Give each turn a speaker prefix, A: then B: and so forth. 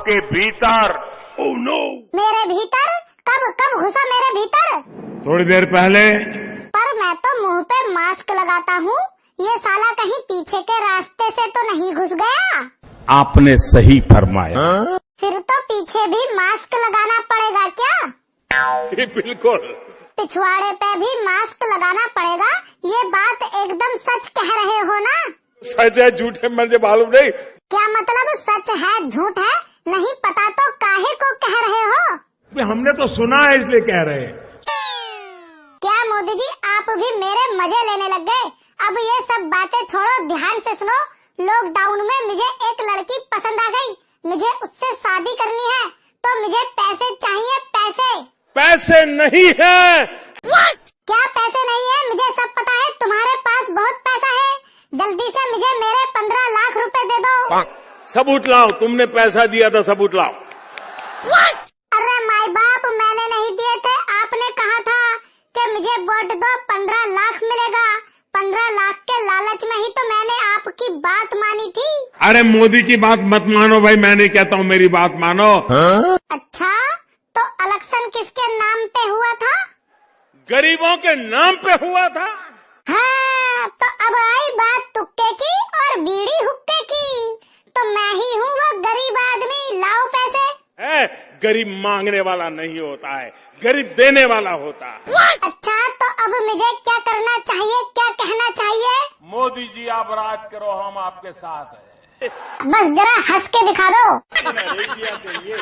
A: आपके भीतर।
B: Oh no!
C: मेरे भीतर? कब कब घुसा मेरे भीतर?
B: थोड़ी देर पहले।
C: पर मैं तो मुंह पे मास्क लगाता हूँ, ये साला कहीं पीछे के रास्ते से तो नहीं घुस गया?
B: आपने सही फरमाया।
C: फिर तो पीछे भी मास्क लगाना पड़ेगा क्या?
A: बिल्कुल।
C: पिछवाड़े पे भी मास्क लगाना पड़ेगा, ये बात एकदम सच कह रहे हो ना?
A: सच है झूठ है मुझे मालूम नहीं।
C: क्या मतलब सच है झूठ है? नहीं पता तो काहे को कह रहे हो?
B: हमने तो सुना है इसलिए कह रहे हैं।
C: क्या मोदी जी आप भी मेरे मजे लेने लग गए? अब ये सब बातें छोड़ो, ध्यान से सुनो। लॉकडाउन में मुझे एक लड़की पसंद आ गई, मुझे उससे शादी करनी है, तो मुझे पैसे चाहिए, पैसे।
A: पैसे नहीं है।
C: क्या पैसे नहीं है? मुझे सब पता है, तुम्हारे पास बहुत पैसा है। जल्दी से मुझे मेरे 15 लाख रुपए दे दो।
A: सबूत लाओ, तुमने पैसा दिया था, सबूत लाओ।
C: अरे माई बाप, मैंने नहीं दिए थे, आपने कहा था कि मुझे वोट दो 15 लाख मिलेगा। 15 लाख के लालच में ही तो मैंने आपकी बात मानी थी।
B: अरे मोदी की बात मत मानो भाई, मैं नहीं कहता हूँ, मेरी बात मानो।
C: अच्छा, तो इलेक्शन किसके नाम पे हुआ था?
A: गरीबों के नाम पे हुआ था।
C: हाँ, तो अब आई बात तुक्के की और बीड़ी हुक्के की। तो मैं ही हूँ वो गरीब आदमी, लाओ पैसे।
A: है, गरीब मांगने वाला नहीं होता है, गरीब देने वाला होता है।
C: अच्छा, तो अब मुझे क्या करना चाहिए, क्या कहना चाहिए?
A: मोदी जी आप राज करो, हम आपके साथ हैं।
C: बस जरा हंस के दिखा दो।
A: ये